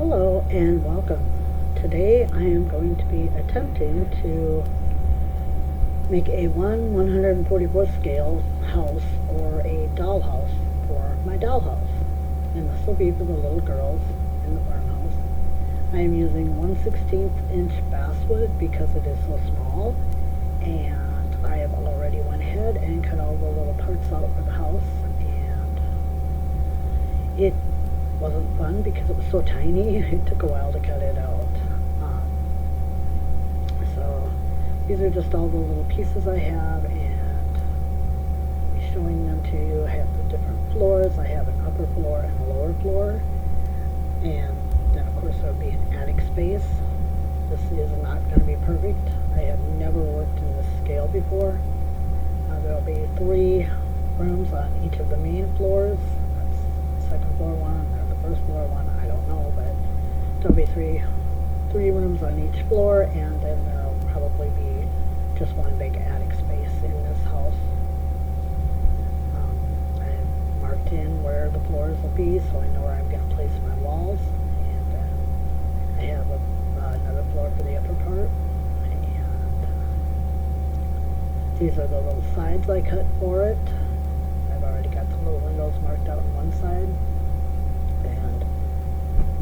Hello and welcome. Today I am going to be attempting to make a 1/144 scale house, or a dollhouse, for my dollhouse. And this will be for the little girls in the farmhouse. I am using 1/16 inch basswood because it is so small, and I have already went ahead and cut all the little parts out for the house, and it wasn't fun because it was so tiny. It took a while to cut it out. So these are just all the little pieces I have, and I'll be showing them to you. I have the different floors. I have an upper floor and a lower floor, and then of course there will be an attic space. This is not going to be perfect. I have never worked in this scale before. There will be 3 rooms on each of the main floors. That's the second floor one, or the first floor one, I don't know, but there'll be three rooms on each floor, and then there'll probably be just one big attic space in this house. I've marked in where the floors will be, so I know where I'm going to place my walls, and then I have another floor for the upper part, and these are the little sides I cut for it. I've already got the little windows marked out on one side, and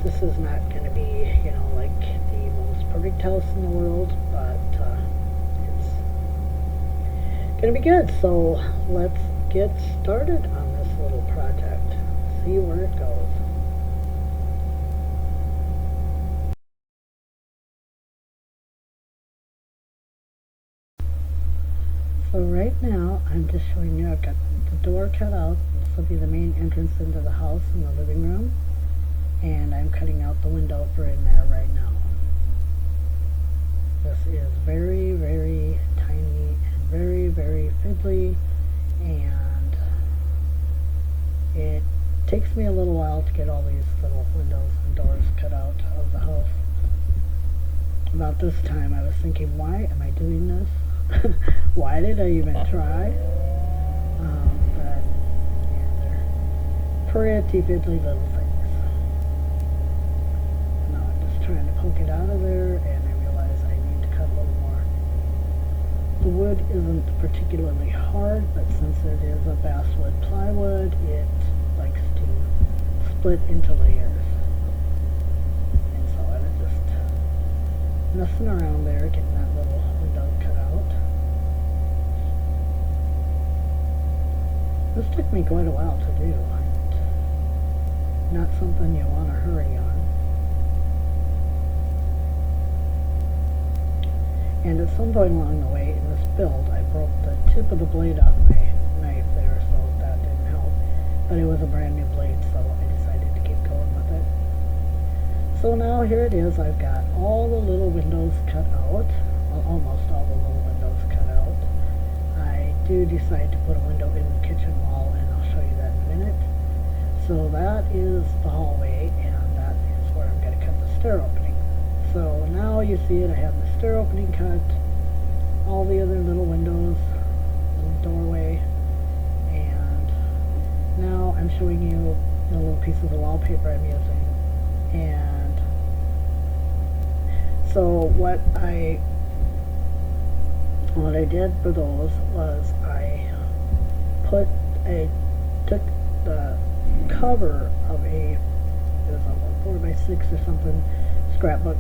this is not going to be, like the most perfect house in the world, but it's going to be good. So let's get started on this little project, see where it goes. So right now I'm just showing you, I've got the door cut out. This will be the main entrance into the house in the living room, and I'm cutting out the window for in there right now. This is very, very tiny and very, very fiddly, and it takes me a little while to get all these little windows and doors cut out of the house. About this time I was thinking, why am I doing this? Why did I even try? But yeah, they're pretty fiddly little things. Now I'm just trying to poke it out of there, and I realize I need to cut a little more. The wood isn't particularly hard, but since it is a basswood plywood, it likes to split into layers. And so I was just messing around there, getting that little window cut out. This took me quite a while to do. Not something you want to hurry on. And at some point along the way in this build, I broke the tip of the blade off my knife there, so that didn't help. But it was a brand new blade, so I decided to keep going with it. So now here it is. I've got all the little windows cut out. Well, almost all the little windows cut out. I do decide to put a window in the kitchen wall, and I'll show you that in a minute. So that is the hallway, and that is where I'm going to cut the stair opening. So now you see it, I have the stair opening cut, all the other little windows, little doorway, and now I'm showing you the little pieces of wallpaper I'm using. And so what I did for those was I took the cover of it was a 4x6 or something, scrapbook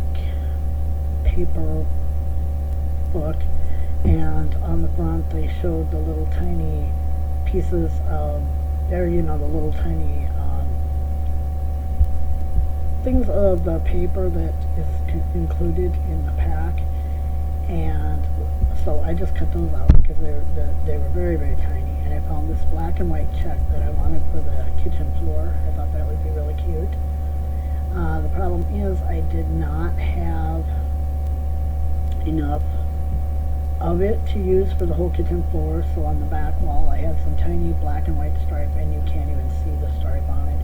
paper book, and on the front they showed the little tiny pieces of, the little tiny things of the paper that is included in the pack. And so I just cut those out because they were very, very tiny, and I found this black and white check that I wanted for the kitchen floor. I thought that would be really cute. The problem is I did not have enough of it to use for the whole kitchen floor, so on the back wall I have some tiny black and white stripe, and you can't even see the stripe on it.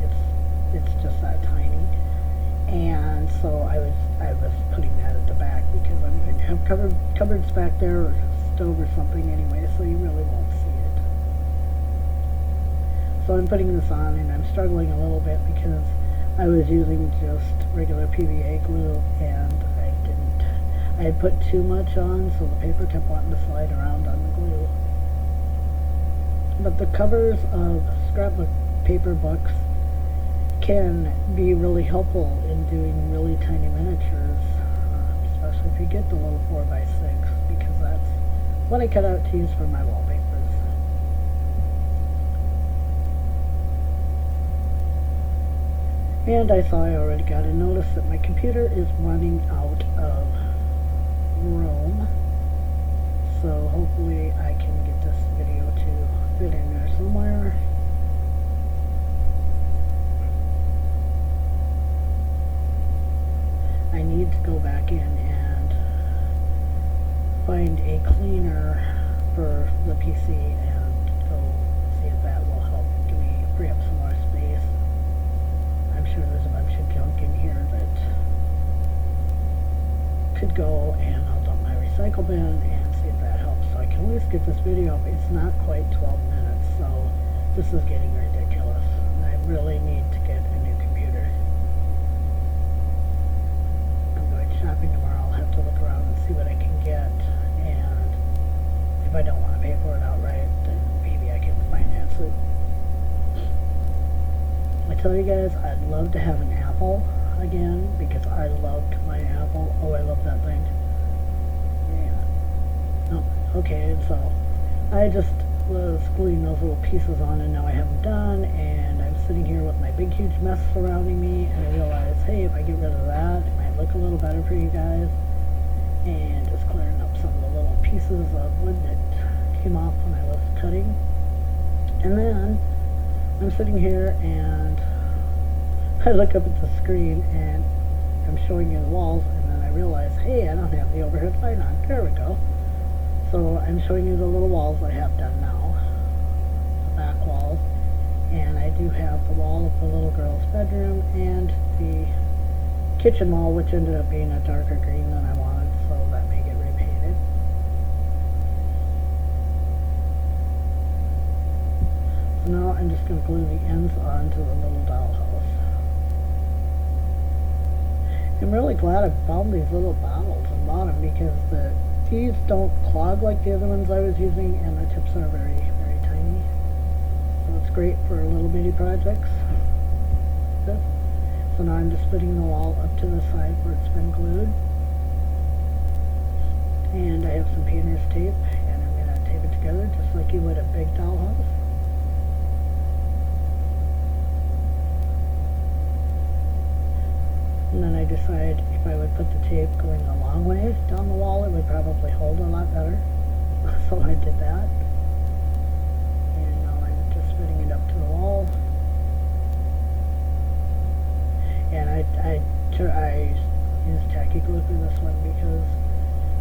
It's just that tiny. And so I was putting that at the back because I'm going to have cupboards back there, or stove or something anyway, so you really won't see it. So I'm putting this on, and I'm struggling a little bit because I was using just regular PVA glue, and I had put too much on, so the paper kept wanting to slide around on the glue. But the covers of scrapbook paper books can be really helpful in doing really tiny miniatures, especially if you get the little 4x6, because that's what I cut out to use for my wallpapers. And I saw I already got a notice that my computer is running out of room, so hopefully I can get this video to fit in there somewhere. I need to go back in and find a cleaner for the PC and go see if that will help give me free up some more space. I'm sure there's a bunch of junk in here that could go, and I'll dump my recycle bin and see if that helps, so I can at least get this video up. It's not quite 12 minutes, so this is getting ridiculous, and I really need to get a new computer. I'm going shopping tomorrow. I'll have to look around and see what I can get, and if I don't want to pay for it outright, then maybe I can finance it. I tell you guys, I'd love to have an Apple again, because I loved my Apple. Oh, I love that thing. Yeah. Oh, okay, so I just was gluing those little pieces on, and now I have them done, and I'm sitting here with my big huge mess surrounding me, and I realize, hey, if I get rid of that, it might look a little better for you guys. And just clearing up some of the little pieces of wood that came off when I was cutting. And then I'm sitting here and I look up at the screen and I'm showing you the walls, and then I realize, hey, I don't have the overhead light on. There we go. So I'm showing you the little walls I have done now, the back walls, and I do have the wall of the little girl's bedroom and the kitchen wall, which ended up being a darker green than I wanted, so that may get repainted. So now I'm just going to glue the ends onto the little dollhouse. I'm really glad I found these little bottles and bought them, because these don't clog like the other ones I was using, and the tips are very, very tiny. So it's great for little bitty projects. Good. So now I'm just putting the wall up to the side where it's been glued. And I have some painter's tape, and I'm going to tape it together just like you would a big dollhouse. And then I decide if I would put the tape going the long way down the wall, it would probably hold a lot better. So I did that. And now I'm just fitting it up to the wall. And I used tacky glue for this one because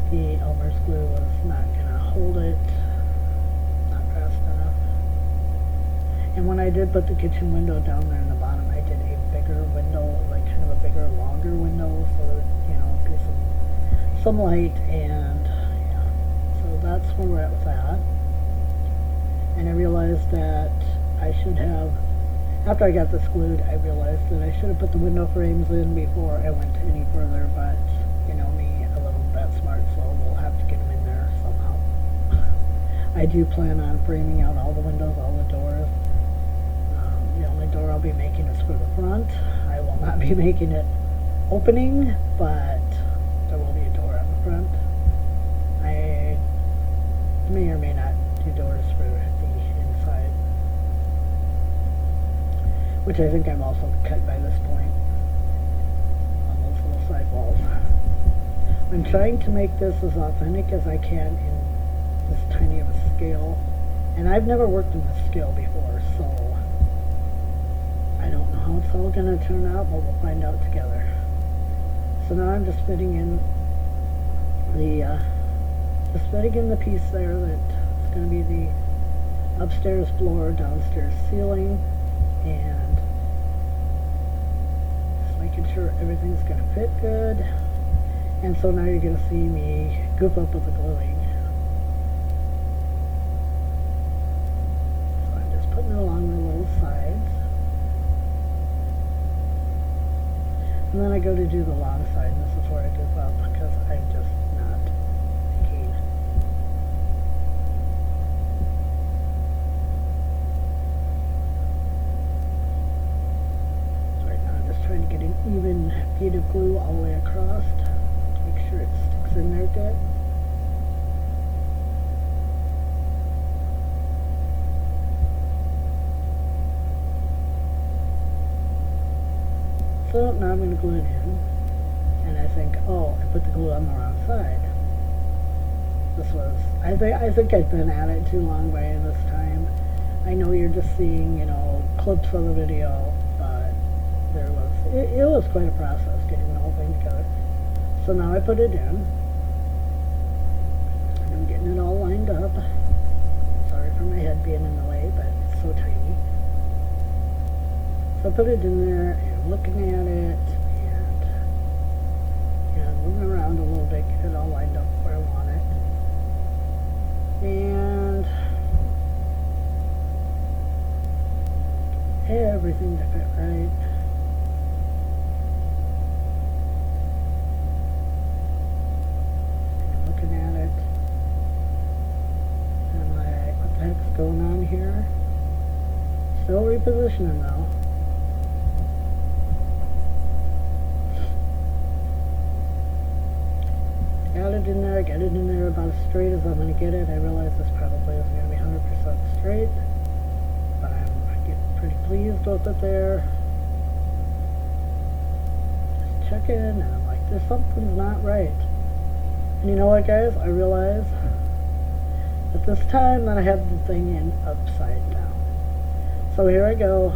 the Elmer's glue was not going to hold it, not fast enough. And when I did put the kitchen window down there in the bottom, I did a bigger window, like kind of a bigger, longer window, so that, you know, be some light, and yeah. So that's where we're at with that. And I realized that I should have, after I got this glued, I realized that I should have put the window frames in before I went any further, but, you know me, a little that smart, so we'll have to get them in there somehow. I do plan on framing out all the windows, all the doors. The only door I'll be making is for the front. I will not be making it opening, but there will be a door on the front. I may or may not do doors for the inside, which I think I've also cut by this point on those little side walls. I'm trying to make this as authentic as I can in this tiny of a scale, and I've never worked in this scale before, so I don't know how it's all going to turn out, but we'll find out together. So now I'm just fitting in the piece there that's going to be the upstairs floor, downstairs ceiling, and just making sure everything's going to fit good. And so now you're going to see me goof up with the gluing. So I'm just putting it along the little sides. And then I go to do the long side, and this is where I give up because I'm just not thinking. Right now I'm just trying to get an even bead of glue all the way across to make sure it sticks in there good. So now I'm going to glue it in, and I think, oh, I put the glue on the wrong side. This was, I think I've been at it too long by this time. I know you're just seeing, clips of the video, but it was quite a process getting the whole thing together. So now I put it in, and I'm getting it all lined up. Sorry for my head being in the way, but it's so tiny. So I put it in there, and I'm looking at it, and moving around a little bit, get it all lined up where I want it. And everything to fit right. And looking at it, and I'm like, what the heck's going on here? Still repositioning though. Got it in there, get it in there about as straight as I'm going to get it. I realize this probably isn't going to be 100% straight, but I'm getting pretty pleased with it there. Just checking, and I'm like, there's something's not right. And you know what, guys? I realize at this time that I had the thing in upside down. So here I go.